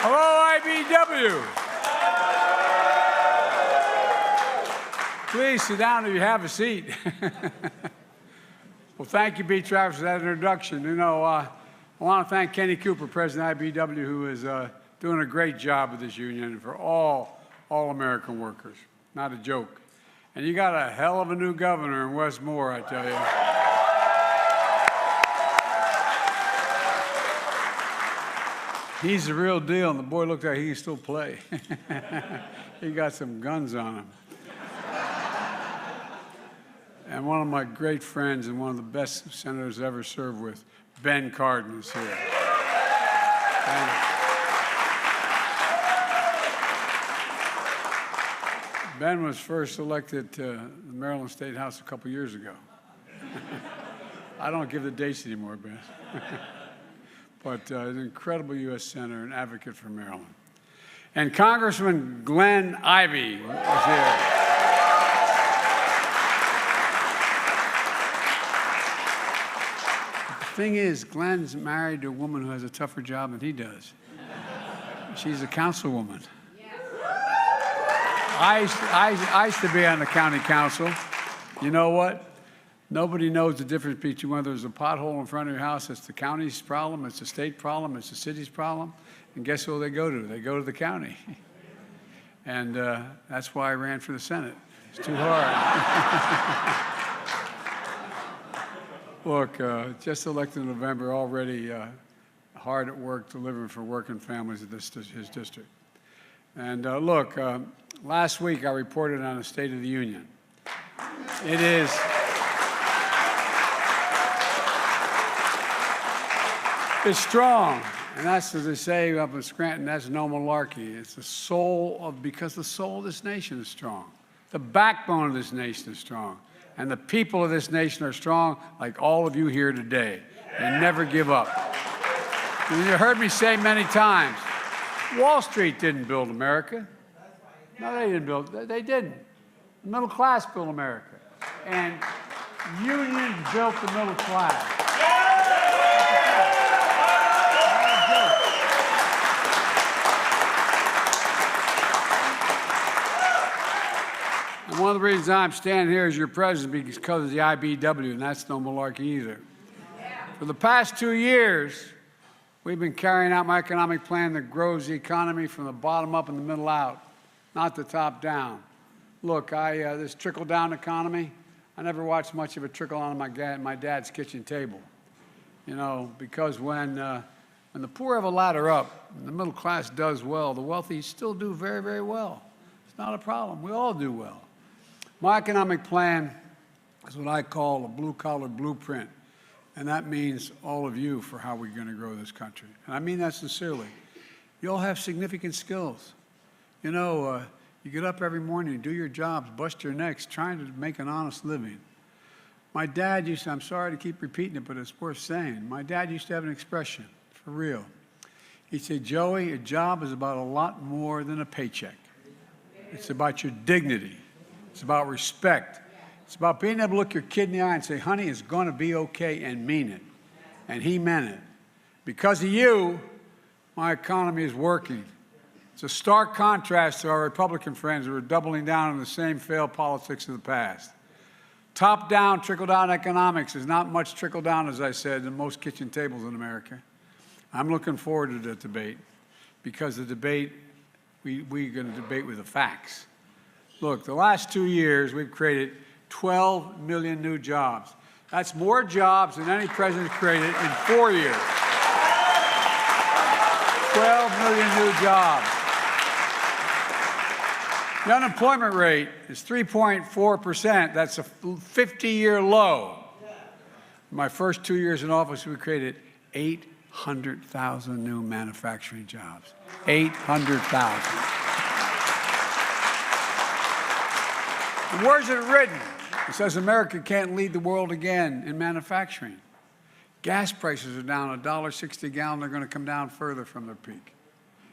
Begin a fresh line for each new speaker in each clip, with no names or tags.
Hello, IBW. Please sit down if you have a seat. Well, thank you, B. Travis, for that introduction. You know, I want to thank Kenny Cooper, President of IBW, who is doing a great job with this union and for all American workers. Not a joke. And you got a hell of a new governor in Wes Moore, I tell you. He's the real deal, and the boy looked like he can still play. He got some guns on him. And one of my great friends and one of the best senators I ever served with, Ben Cardin, is here. Ben was first elected to the Maryland State House a couple years ago. I don't give the dates anymore, Ben. But an incredible U.S. Senator and advocate for Maryland. And Congressman Glenn Ivey is here. The thing is, Glenn's married to a woman who has a tougher job than he does. She's a councilwoman. I used to be on the county council. You know what? Nobody knows the difference between whether there's a pothole in front of your house. It's the county's problem, it's the state problem, it's the city's problem. And guess who they go to? They go to the county. And that's why I ran for the Senate. It's too hard. Look, just elected in November, already hard at work delivering for working families in his district. And look, last week I reported on the State of the Union. It is. It's strong, and that's, as they say up in Scranton, that's no malarkey. It's the soul because the soul of this nation is strong. The backbone of this nation is strong. And the people of this nation are strong, like all of you here today. They never give up. And you heard me say many times, Wall Street didn't build America. No, they didn't build, they didn't. The middle class built America. And unions built the middle class. And one of the reasons I'm standing here as your president is because of the IBW, and that's no malarkey either. For the past 2 years, we've been carrying out my economic plan that grows the economy from the bottom up and the middle out, not the top down. Look, this trickle-down economy, I never watched much of it trickle on my dad's kitchen table. You know, because when the poor have a ladder up and the middle class does well, the wealthy still do very, very well. It's not a problem. We all do well. My economic plan is what I call a blue-collar blueprint, and that means all of you for how we're going to grow this country. And I mean that sincerely. You all have significant skills. You know, you get up every morning, you do your jobs, bust your necks, trying to make an honest living. My dad used to, I'm sorry to keep repeating it, but it's worth saying. My dad used to have an expression, for real. He'd say, Joey, a job is about a lot more than a paycheck. It's about your dignity. It's about respect. It's about being able to look your kid in the eye and say, honey, it's going to be okay, and mean it. And he meant it. Because of you, my economy is working. It's a stark contrast to our Republican friends who are doubling down on the same failed politics of the past. Top-down, trickle-down economics is not much trickle-down, as I said, in most kitchen tables in America. I'm looking forward to the debate because the debate, we're going to debate with the facts. Look, the last 2 years, we've created 12 million new jobs. That's more jobs than any president created in 4 years. 12 million new jobs. The unemployment rate is 3.4%. That's a 50-year low. In my first 2 years in office, we created 800,000 new manufacturing jobs. 800,000. And where's it written? It says America can't lead the world again in manufacturing. Gas prices are down $1.60 a gallon. They're going to come down further from their peak.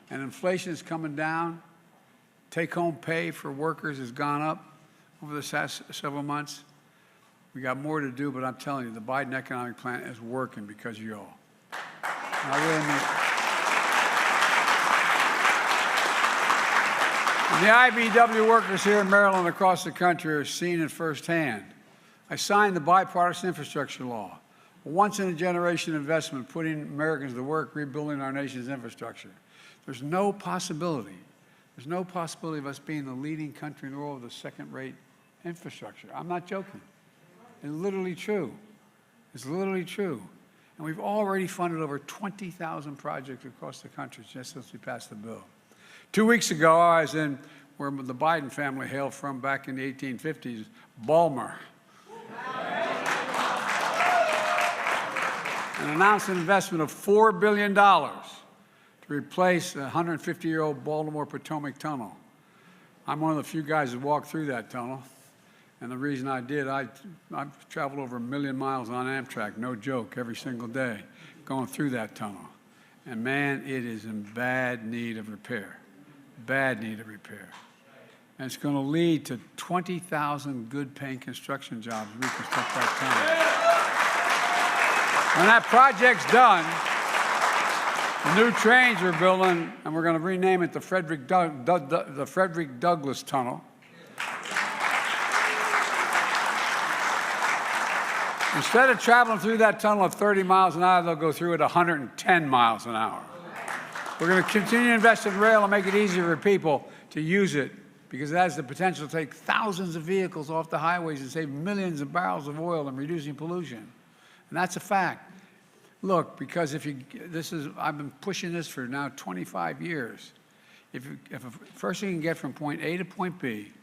And inflation is coming down. Take-home pay for workers has gone up over the past several months. We got more to do, but I'm telling you, the Biden economic plan is working because of you all. I really mean it. And the IBW workers here in Maryland and across the country are seeing it firsthand. I signed the bipartisan infrastructure law, a once-in-a-generation investment putting Americans to work rebuilding our nation's infrastructure. There's no possibility of us being the leading country in the world with a second-rate infrastructure. I'm not joking. It's literally true. It's literally true. And we've already funded over 20,000 projects across the country just since we passed the bill. 2 weeks ago, I was in where the Biden family hailed from back in the 1850s, Balmer, and announced an investment of $4 billion to replace the 150-year-old Baltimore Potomac Tunnel. I'm one of the few guys that walked through that tunnel. And the reason I did, I've traveled over 1 million miles on Amtrak, no joke, every single day, going through that tunnel. And man, it is in bad need of repair, bad need of repair. And it's going to lead to 20,000 good-paying construction jobs to reconstruct that tunnel. When that project's done, the new trains we're building, and we're going to rename it the Frederick Douglass Tunnel. Instead of traveling through that tunnel at 30 miles an hour, they'll go through it 110 miles an hour. We're going to continue to invest in rail and make it easier for people to use it because it has the potential to take thousands of vehicles off the highways and save millions of barrels of oil and reducing pollution. And that's a fact. Look, because I've been pushing this for now 25 years. If a person can get from point A to point B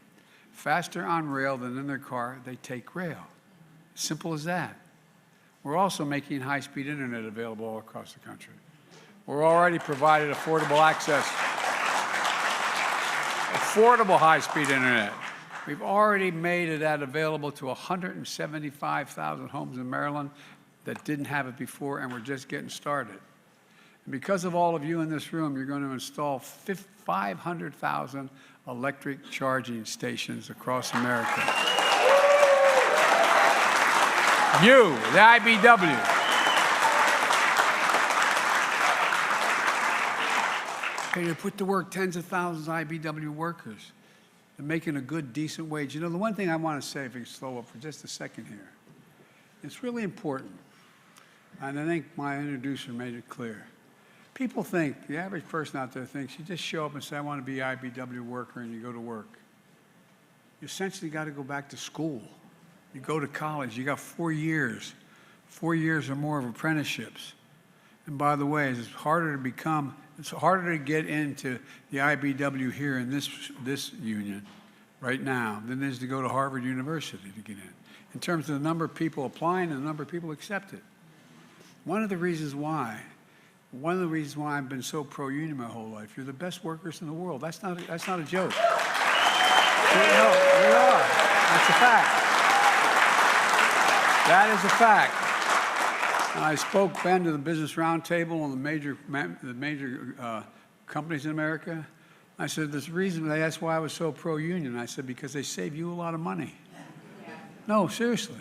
faster on rail than in their car, they take rail. Simple as that. We're also making high-speed internet available all across the country. We're already provided affordable access, affordable high-speed internet. We've already made that available to 175,000 homes in Maryland that didn't have it before, and we're just getting started. And because of all of you in this room, you're going to install 500,000 electric charging stations across America. You, the IBW. Okay, you put to work tens of thousands of IBW workers and making a good, decent wage. You know, the one thing I want to say, if you slow up for just a second here, it's really important, and I think my introducer made it clear. People think, the average person out there thinks, you just show up and say, I want to be an IBW worker, and you go to work. You essentially got to go back to school. You go to college, you got 4 years or more of apprenticeships. And by the way, it's harder to get into the IBW here in this union right now than it is to go to Harvard University to get in terms of the number of people applying and the number of people accepted. One of the reasons why I've been so pro-union my whole life, you're the best workers in the world. That's not a joke. No, we are. That's a fact. That is a fact. And I spoke then to the Business Roundtable and the major companies in America. I said, there's a reason. They asked why I was so pro-union. I said, because they save you a lot of money. No, seriously.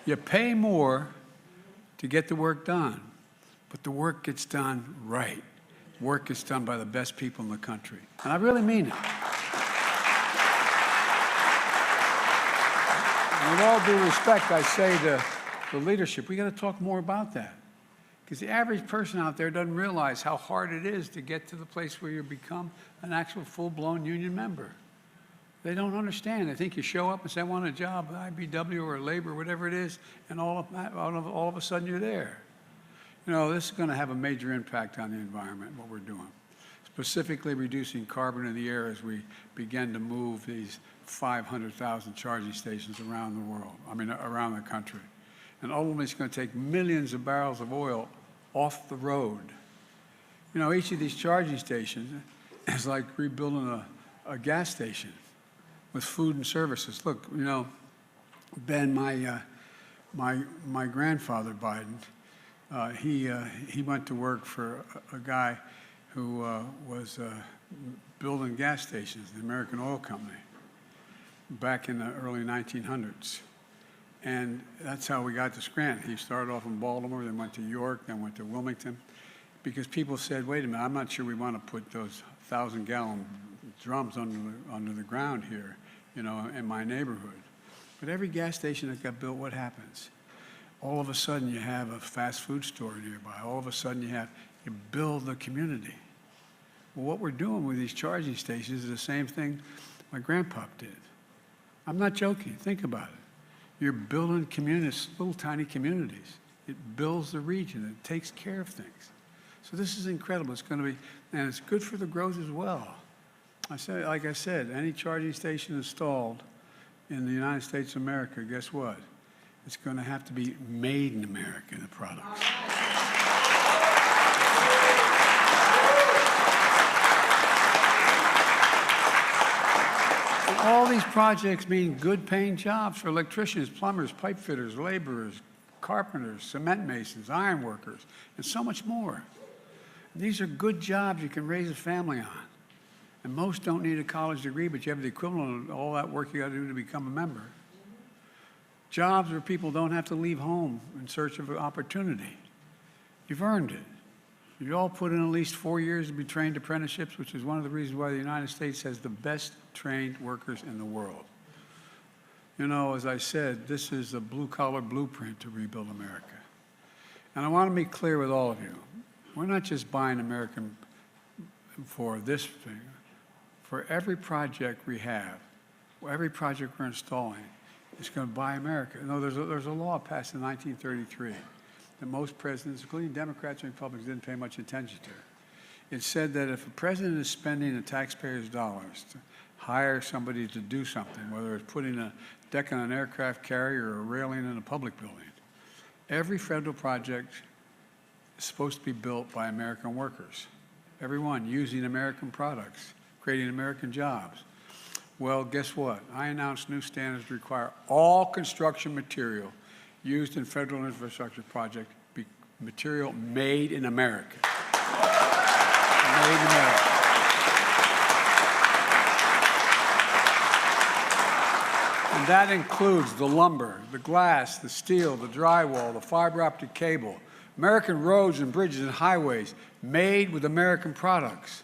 You pay more to get the work done, but the work gets done right. Work gets done by the best people in the country. And I really mean it. And with all due respect, I say to the leadership, we got to talk more about that. Because the average person out there doesn't realize how hard it is to get to the place where you become an actual full-blown union member. They don't understand. They think you show up and say, I want a job at IBW or labor, or whatever it is, and all of a sudden you're there. You know, this is going to have a major impact on the environment, what we're doing. Specifically reducing carbon in the air as we begin to move these 500,000 charging stations around the world, around the country. And ultimately, it's going to take millions of barrels of oil off the road. You know, each of these charging stations is like rebuilding a gas station with food and services. Look, you know, Ben, my grandfather Biden, he went to work for a guy who was building gas stations, the American Oil Company, back in the early 1900s. And that's how we got to Scranton. He started off in Baltimore, then went to York, then went to Wilmington. because people said, wait a minute, I'm not sure we want to put those 1,000-gallon drums under the ground here, in my neighborhood. But every gas station that got built, what happens? All of a sudden you have a fast food store nearby. All of a sudden you build the community. Well, what we're doing with these charging stations is the same thing my grandpop did. I'm not joking. Think about it. You're building communities, little tiny communities. It builds the region. It takes care of things. So this is incredible. It's going to be, and it's good for the growth as well. Like I said, any charging station installed in the United States of America, guess what? It's going to have to be made in America, the products. All these projects mean good paying jobs for electricians, plumbers, pipe fitters, laborers, carpenters, cement masons, iron workers, and so much more. And these are good jobs you can raise a family on. And most don't need a college degree, but you have the equivalent of all that work you got to do to become a member. Jobs where people don't have to leave home in search of an opportunity. You've earned it. You all put in at least 4 years to be trained apprenticeships, which is one of the reasons why the United States has the best trained workers in the world. As I said, this is a blue-collar blueprint to rebuild America. And I want to be clear with all of you. We're not just buying American for this thing. For every project we have, every project we're installing, it's going to buy America. There's a law passed in 1933 that most presidents, including Democrats and Republicans, didn't pay much attention to. It said that if a president is spending the taxpayers' dollars to hire somebody to do something, whether it's putting a deck on an aircraft carrier or a railing in a public building, every federal project is supposed to be built by American workers. Everyone using American products, creating American jobs. Well, guess what? I announced new standards to require all construction material used in federal infrastructure projects be material made in America. Made in America. And that includes the lumber, the glass, the steel, the drywall, the fiber optic cable, American roads and bridges and highways made with American products.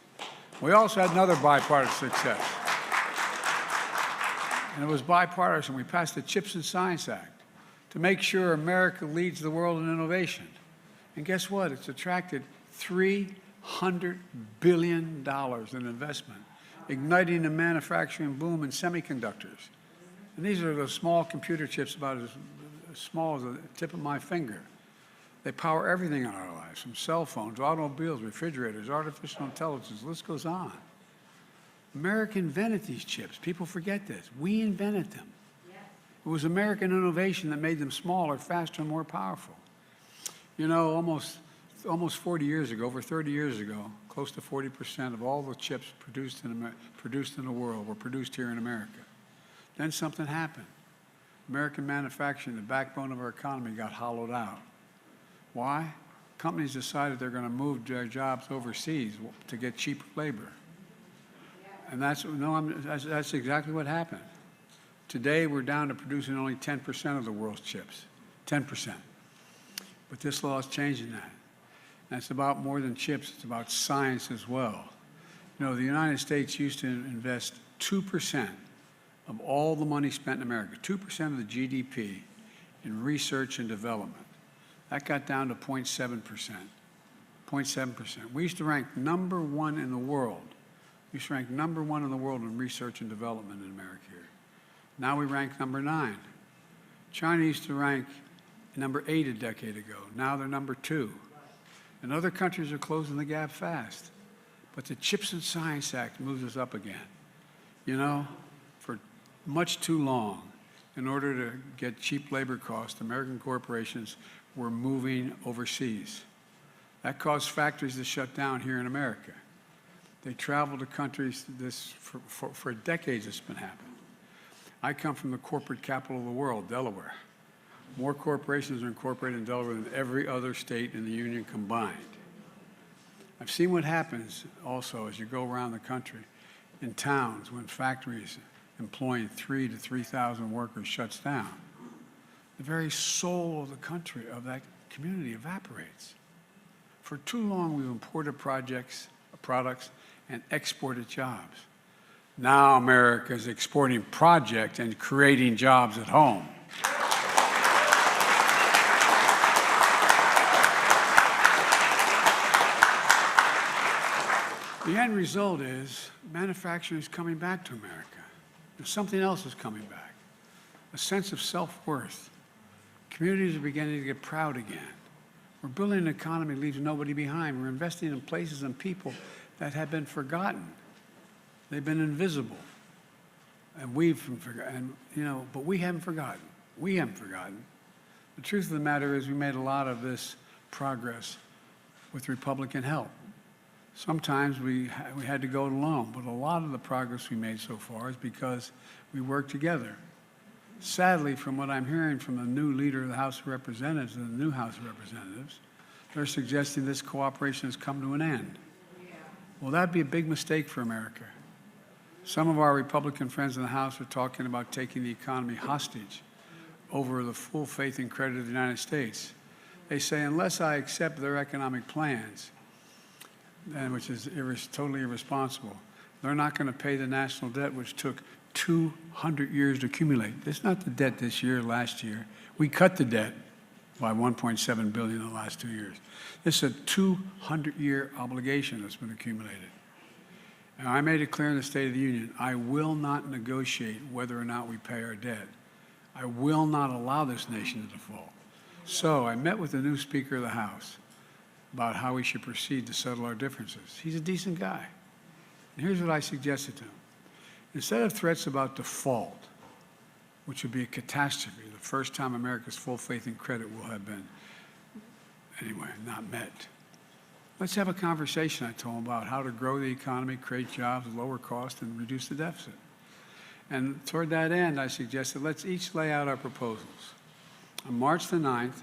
We also had another bipartisan success. And it was bipartisan. We passed the CHIPS and Science Act to make sure America leads the world in innovation. And guess what? It's attracted $300 billion in investment, igniting the manufacturing boom in semiconductors. And these are the small computer chips about as small as the tip of my finger. They power everything in our lives, from cell phones, automobiles, refrigerators, artificial intelligence, the list goes on. America invented these chips. People forget this. We invented them. It was American innovation that made them smaller, faster, and more powerful. Almost 40 years ago, over 30 years ago, close to 40% of all the chips produced in the world were produced here in America. Then something happened. American manufacturing, the backbone of our economy, got hollowed out. Why? Companies decided they're going to move their jobs overseas to get cheap labor. And that's exactly what happened. Today, we're down to producing only 10% of the world's chips, 10%. But this law is changing that. And it's about more than chips, it's about science as well. The United States used to invest 2% of all the money spent in America, 2% of the GDP in research and development. That got down to 0.7%, 0.7%. We used to rank #1 in the world. We used to rank #1 in the world in research and development in America here. Now we rank #9. China used to rank #8 a decade ago. Now they're #2. And other countries are closing the gap fast. But the CHIPS and Science Act moves us up again. For much too long, in order to get cheap labor costs, American corporations were moving overseas. That caused factories to shut down here in America. They travel to countries, for decades it's been happening. I come from the corporate capital of the world, Delaware. More corporations are incorporated in Delaware than every other state in the union combined. I've seen what happens also as you go around the country in towns when factories employing 3,000 to 3,000 workers shuts down. The very soul of the country, of that community, evaporates. For too long, we've imported products, and exported jobs. Now America is exporting projects and creating jobs at home. The end result is manufacturing is coming back to America. Something else is coming back, a sense of self-worth. Communities are beginning to get proud again. We're building an economy that leaves nobody behind. We're investing in places and people that have been forgotten. They've been invisible. And we've forgotten, but we haven't forgotten. We haven't forgotten. The truth of the matter is we made a lot of this progress with Republican help. Sometimes we had to go it alone, but a lot of the progress we made so far is because we worked together. Sadly, from what I'm hearing from the new leader of the House of Representatives and the new House of Representatives, they're suggesting this cooperation has come to an end. Well, that'd be a big mistake for America. Some of our Republican friends in the House are talking about taking the economy hostage over the full faith and credit of the United States. They say, unless I accept their economic plans, which is totally irresponsible, they're not going to pay the national debt, which took 200 years to accumulate. It's not the debt this year, last year. We cut the debt by $1.7 billion in the last 2 years. This is a 200-year obligation that's been accumulated. And I made it clear in the State of the Union, I will not negotiate whether or not we pay our debt. I will not allow this nation to default. So I met with the new Speaker of the House about how we should proceed to settle our differences. He's a decent guy. And here's what I suggested to him. Instead of threats about default, which would be a catastrophe, the first time America's full faith and credit will have been, anyway, not met. Let's have a conversation, I told him, about how to grow the economy, create jobs, lower costs, and reduce the deficit. And toward that end, I suggested let's each lay out our proposals. On March the 9th,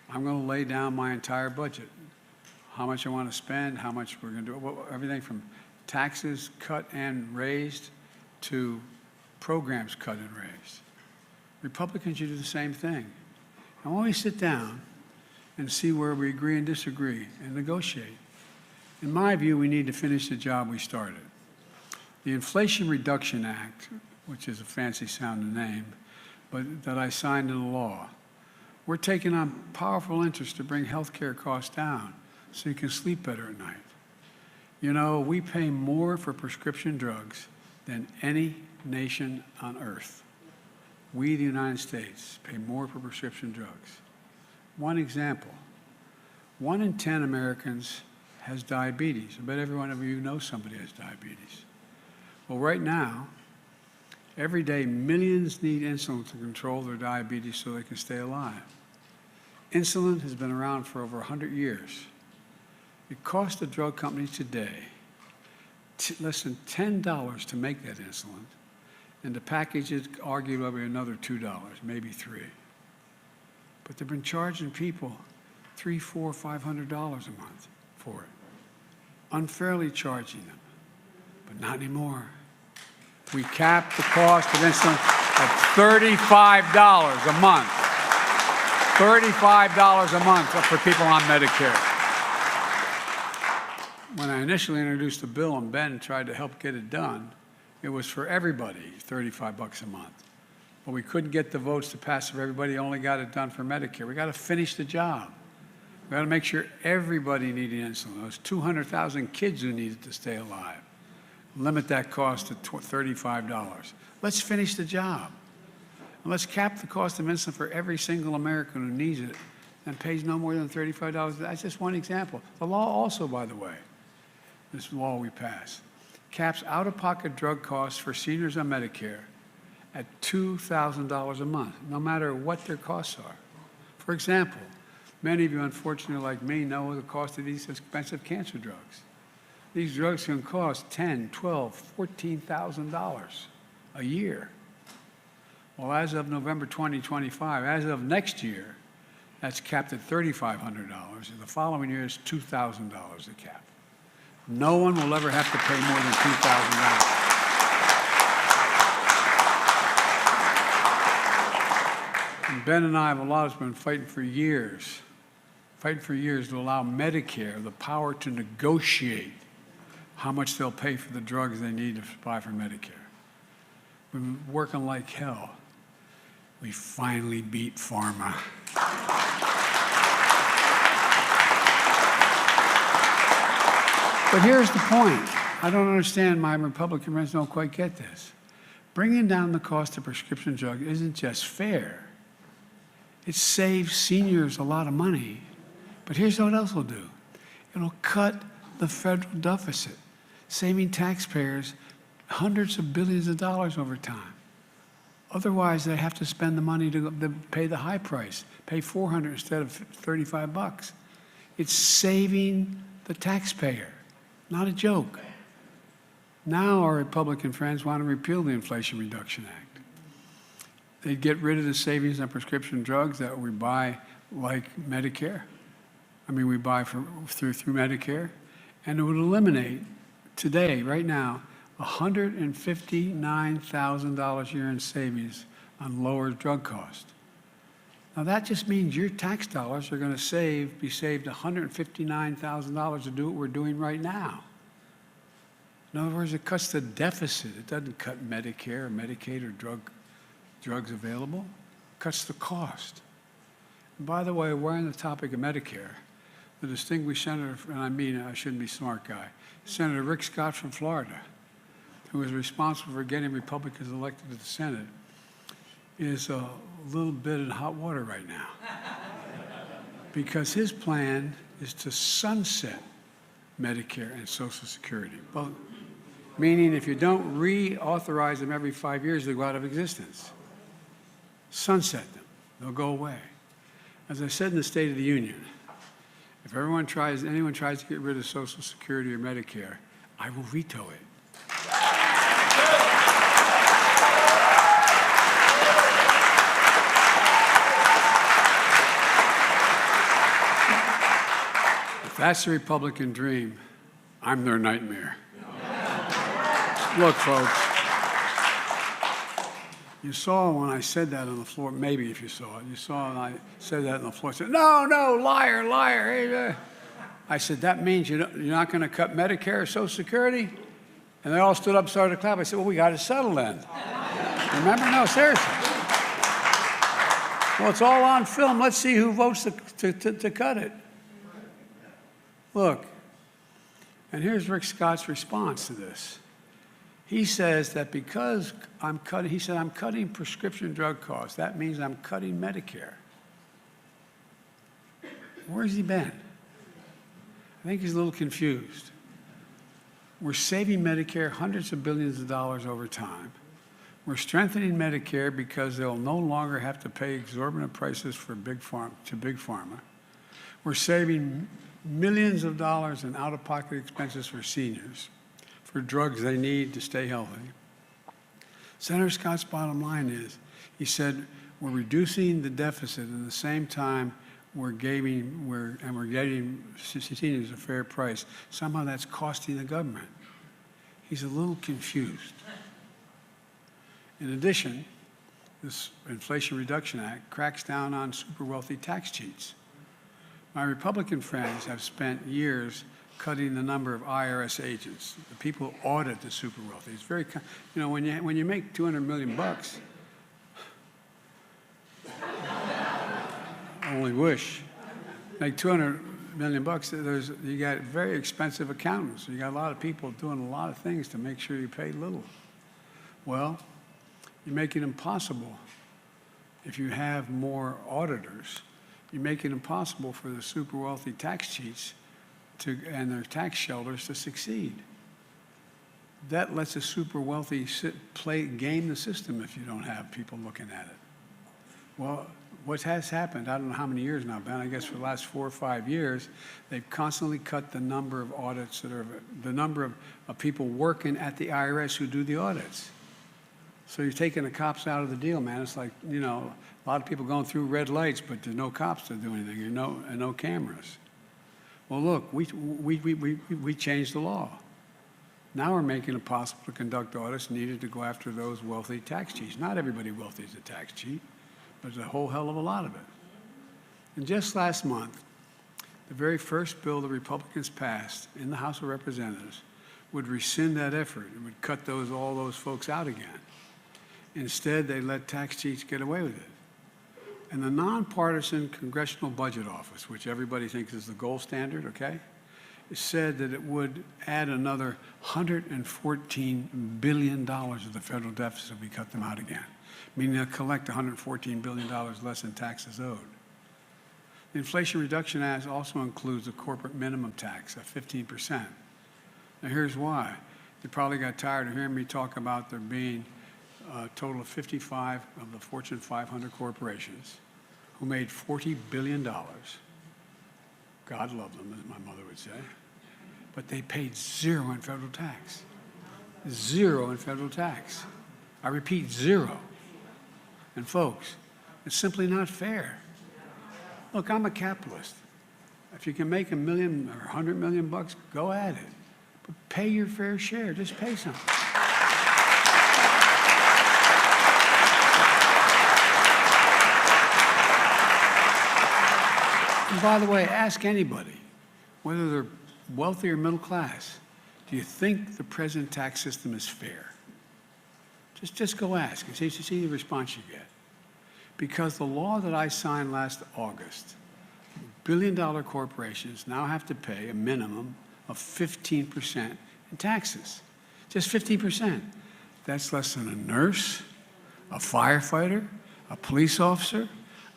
I'm going to lay down my entire budget, how much I want to spend, how much we're going to do, everything from taxes cut and raised to programs cut and raised. Republicans should do the same thing. And when we sit down and see where we agree and disagree and negotiate, in my view, we need to finish the job we started. The Inflation Reduction Act, which is a fancy sounding name, but that I signed into law, we're taking on powerful interest to bring health care costs down so you can sleep better at night. You know, we pay more for prescription drugs than any nation on earth. We, the United States, pay more for prescription drugs. One example, 1 in 10 Americans has diabetes. I bet every one of you knows somebody has diabetes. Well, right now, every day, millions need insulin to control their diabetes so they can stay alive. Insulin has been around for over 100 years. It costs the drug companies today less than $10 to make that insulin, and to package it, arguably another $2, maybe $3. But they've been charging people $300, $400, $500 a month for it, unfairly charging them, but not anymore. We capped the cost of insulin at $35 a month. $35 a month for people on Medicare. When I initially introduced the bill and Ben tried to help get it done, it was for everybody, $35 a month. But we couldn't get the votes to pass for everybody, only got it done for Medicare. We got to finish the job. We got to make sure everybody needed insulin. Those 200,000 kids who needed to stay alive. Limit that cost to $35. Let's finish the job. And let's cap the cost of insulin for every single American who needs it and pays no more than $35. That's just one example. The law also, by the way, this law we passed, caps out-of-pocket drug costs for seniors on Medicare at $2,000 a month, no matter what their costs are. For example, many of you, unfortunately, like me, know the cost of these expensive cancer drugs. These drugs can cost $10,000, $12,000, $14,000 a year. Well, as of November 2025, as of next year, that's capped at $3,500, and the following year is $2,000 a cap. No one will ever have to pay more than $2,000. And Ben and I have a lot of been fighting for years fighting for years to allow Medicare the power to negotiate how much they'll pay for the drugs they need to buy for Medicare. We've been working like hell. We finally beat pharma. But here's the point. I don't understand, my Republican friends don't quite get this. Bringing down the cost of prescription drugs isn't just fair. It saves seniors a lot of money. But here's what else it'll do. It'll cut the federal deficit, saving taxpayers hundreds of billions of dollars over time. Otherwise, they have to spend the money to pay the high price, pay $400 instead of $35. It's saving the taxpayer, not a joke. Now our Republican friends want to repeal the Inflation Reduction Act. They'd get rid of the savings on prescription drugs that we buy like Medicare. We buy through Medicare. And it would eliminate today, right now, $159,000 a year in savings on lower drug costs. Now that just means your tax dollars are going to be saved $159,000 to do what we're doing right now. In other words, it cuts the deficit. It doesn't cut Medicare or Medicaid or drugs available. It cuts the cost. And by the way, we're on the topic of Medicare. The distinguished senator, and I shouldn't be a smart guy, Senator Rick Scott from Florida, who is responsible for getting Republicans elected to the Senate, is a little bit in hot water right now. Because his plan is to sunset Medicare and Social Security. Well, meaning if you don't reauthorize them every 5 years, they go out of existence. Sunset them. They'll go away. As I said in the State of the Union, if anyone tries to get rid of Social Security or Medicare, I will veto it. If that's the Republican dream, I'm their nightmare. Look, folks, you saw when I said that on the floor, maybe if you saw it, you saw when I said that on the floor, I said, no, liar, liar. Hey, I said, that means you're not going to cut Medicare or Social Security? And they all stood up and started to clap. I said, well, we got to settle then. Remember? No, seriously. Well, it's all on film. Let's see who votes to cut it. Look, and here's Rick Scott's response to this. He says that because I'm cutting prescription drug costs, that means I'm cutting Medicare. Where's he been? I think he's a little confused. We're saving Medicare hundreds of billions of dollars over time. We're strengthening Medicare because they'll no longer have to pay exorbitant prices to Big Pharma. We're saving millions of dollars in out-of-pocket expenses for seniors, for drugs they need to stay healthy. Senator Scott's bottom line is, he said, we're reducing the deficit and at the same time we're getting seniors a fair price. Somehow that's costing the government. He's a little confused. In addition, this Inflation Reduction Act cracks down on super wealthy tax cheats. My Republican friends have spent years cutting the number of IRS agents, the people who audit the super wealthy. It's very, when you make $200 million, I only wish, make $200 million, you got very expensive accountants. You got a lot of people doing a lot of things to make sure you pay little. Well, you make it impossible if you have more auditors. You make it impossible for the super wealthy tax cheats and their tax shelters to succeed. That lets the super wealthy game the system if you don't have people looking at it. Well, what has happened, I don't know how many years now, Ben, I guess for the last 4 or 5 years, they've constantly cut the number of audits the number of people working at the IRS who do the audits. So you're taking the cops out of the deal, man. It's like, a lot of people going through red lights, but there's no cops to do anything, and no cameras. Well, look, we changed the law. Now we're making it possible to conduct audits needed to go after those wealthy tax cheats. Not everybody wealthy is a tax cheat, but there's a whole hell of a lot of it. And just last month, the very first bill the Republicans passed in the House of Representatives would rescind that effort and would cut all those folks out again. Instead, they let tax cheats get away with it. And the nonpartisan Congressional Budget Office, which everybody thinks is the gold standard, okay, it said that it would add another $114 billion of the federal deficit if we cut them out again, meaning they'll collect $114 billion less in taxes owed. The Inflation Reduction Act also includes a corporate minimum tax of 15%. Now here's why. You probably got tired of hearing me talk about there being a total of 55 of the Fortune 500 corporations who made $40 billion. God love them, as my mother would say. But they paid zero in federal tax. Zero in federal tax. I repeat, zero. And folks, it's simply not fair. Look, I'm a capitalist. If you can make $1 million or $100 million bucks, go at it. But pay your fair share. Just pay something. And by the way, ask anybody, whether they're wealthy or middle class, do you think the present tax system is fair? Just go ask and see the response you get. Because the law that I signed last August, billion-dollar corporations now have to pay a minimum of 15% in taxes. Just 15%. That's less than a nurse, a firefighter, a police officer,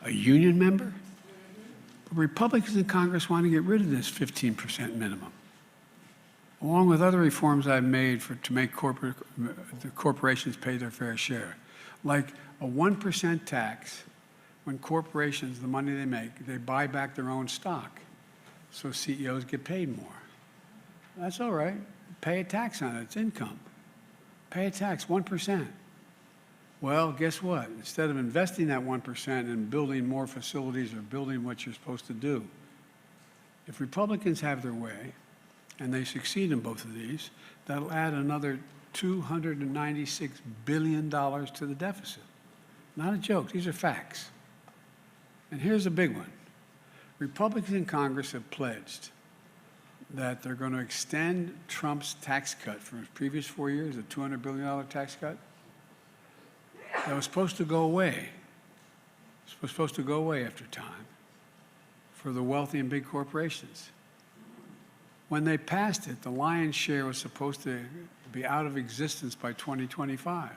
a union member. But Republicans in Congress want to get rid of this 15% minimum, along with other reforms I've made to make the corporations pay their fair share, like a 1% tax when corporations, the money they make, they buy back their own stock, so CEOs get paid more. That's all right. Pay a tax on it. It's income. Pay a tax, 1%. Well, guess what? Instead of investing that 1% in building more facilities or building what you're supposed to do, if Republicans have their way, and they succeed in both of these, that'll add another $296 billion to the deficit. Not a joke. These are facts. And here's a big one. Republicans in Congress have pledged that they're going to extend Trump's tax cut from his previous 4 years, a $200 billion tax cut. That was supposed to go away. It was supposed to go away after time for the wealthy and big corporations. When they passed it, the lion's share was supposed to be out of existence by 2025.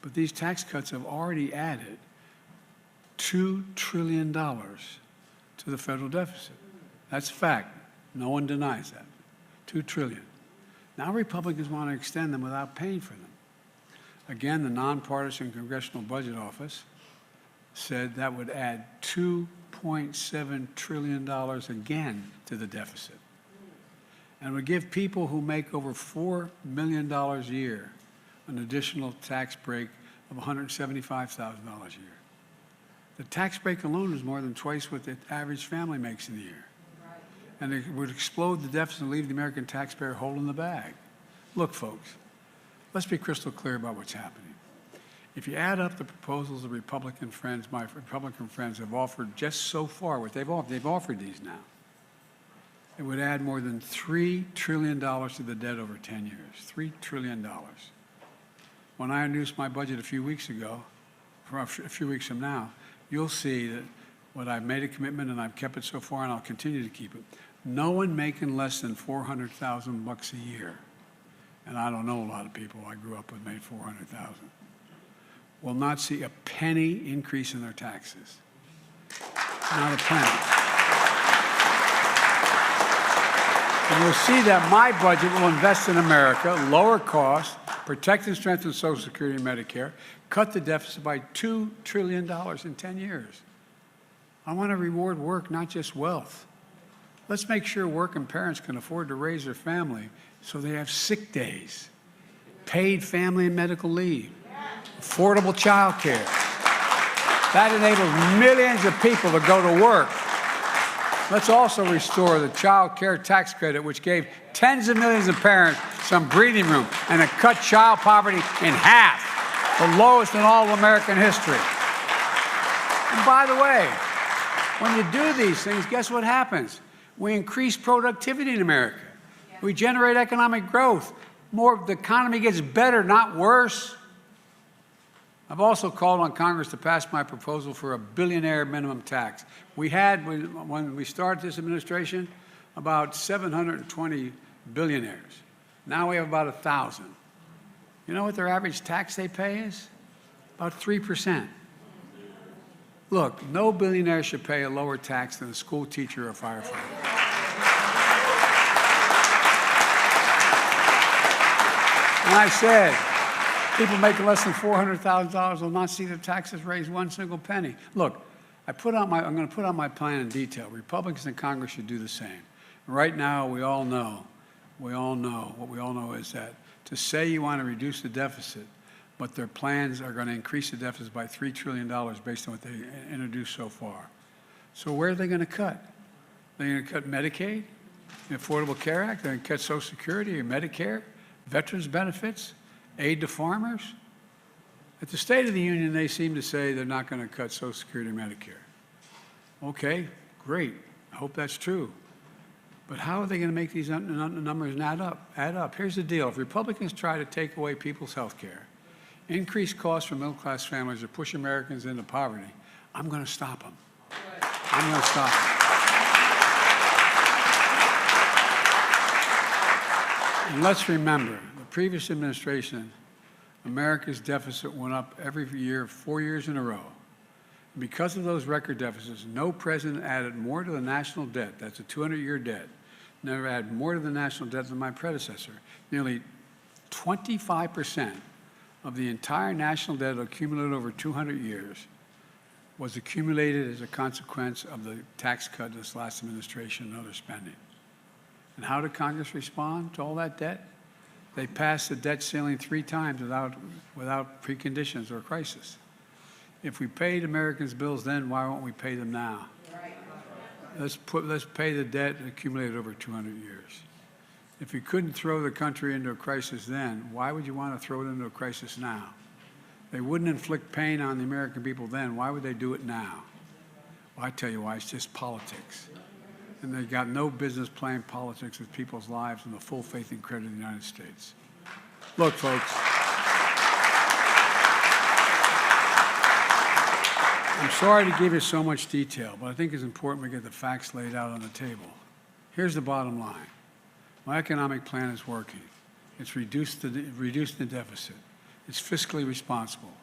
But these tax cuts have already added $2 trillion to the federal deficit. That's a fact. No one denies that. $2 trillion. Now Republicans want to extend them without paying for them. Again, the nonpartisan Congressional Budget Office said that would add $2.7 trillion again to the deficit, and would give people who make over $4 million a year an additional tax break of $175,000 a year. The tax break alone is more than twice what the average family makes in a year. And it would explode the deficit and leave the American taxpayer holding the bag. Look, folks, let's be crystal clear about what's happening. If you add up the proposals the Republican friends, my Republican friends have offered just so far, what they've offered these now, it would add more than $3 trillion to the debt over 10 years, $3 trillion. When I introduced my budget a few weeks ago, a few weeks from now, you'll see that what I've made a commitment and I've kept it so far and I'll continue to keep it. No one making less than $400,000 bucks a year, and I don't know a lot of people I grew up with made $400,000, will not see a penny increase in their taxes. Not a penny. And you'll see that my budget will invest in America, lower costs, protect and strengthen Social Security and Medicare, cut the deficit by $2 trillion in 10 years. I want to reward work, not just wealth. Let's make sure working parents can afford to raise their family so they have sick days, paid family and medical leave, affordable child care. That enables millions of people to go to work. Let's also restore the child care tax credit, which gave tens of millions of parents some breathing room, and it cut child poverty in half, the lowest in all of American history. And by the way, When you do these things, guess what happens? We increase productivity in America. We generate economic growth. The economy gets better, not worse. I've also called on Congress to pass my proposal for a billionaire minimum tax. We had, when we started this administration, about 720 billionaires. Now we have about 1,000. You know what their average tax they pay is? About 3%. Look, no billionaire should pay a lower tax than a school teacher or firefighter. And I said, people making less than $400,000 will not see their taxes raised one single penny. Look, I'm going to put out my plan in detail. Republicans in Congress should do the same. Right now, what we all know is that to say you want to reduce the deficit, but their plans are going to increase the deficit by $3 trillion based on what they introduced so far. So where are they going to cut? They're going to cut Medicaid, the Affordable Care Act, they're going to cut Social Security or Medicare, veterans benefits, aid to farmers. At the State of the Union, they seem to say they're not going to cut Social Security or Medicare. Okay, great. I hope that's true. But how are they going to make these numbers add up? Here's the deal. If Republicans try to take away people's health care, increase costs for middle-class families, or push Americans into poverty, I'm going to stop them. I'm going to stop them. And let's remember, the previous administration, America's deficit went up every year, 4 years in a row. Because of those record deficits, no president added more to the national debt, that's a 200-year debt, never added more to the national debt than my predecessor. Nearly 25% of the entire national debt accumulated over 200 years was accumulated as a consequence of the tax cut of this last administration and other spending. And how did Congress respond to all that debt? They passed the debt ceiling 3 times without preconditions or crisis. If we paid Americans' bills then, why won't we pay them now? Let's pay the debt accumulated over 200 years. If we couldn't throw the country into a crisis then, why would you want to throw it into a crisis now? They wouldn't inflict pain on the American people then. Why would they do it now? Well, I tell you why. It's just politics. And they've got no business playing politics with people's lives and the full faith and credit of the United States. Look, folks, I'm sorry to give you so much detail, but I think it's important we get the facts laid out on the table. Here's the bottom line. My economic plan is working. It's reducing the deficit. It's fiscally responsible.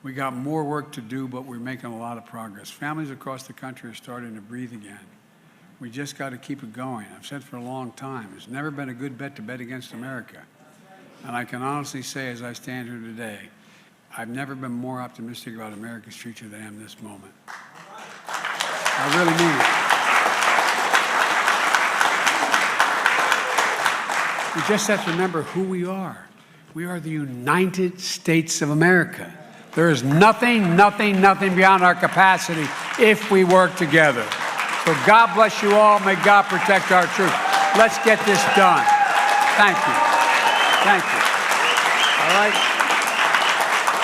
We got more work to do, but we're making a lot of progress. Families across the country are starting to breathe again. We just got to keep it going. I've said for a long time, it's never been a good bet to bet against America. And I can honestly say, as I stand here today, I've never been more optimistic about America's future than I am this moment. I really mean it. We just have to remember who we are. We are the United States of America. There is nothing beyond our capacity if we work together. So God bless you all. May God protect our troops. Let's get this done. Thank you. Thank you. All right.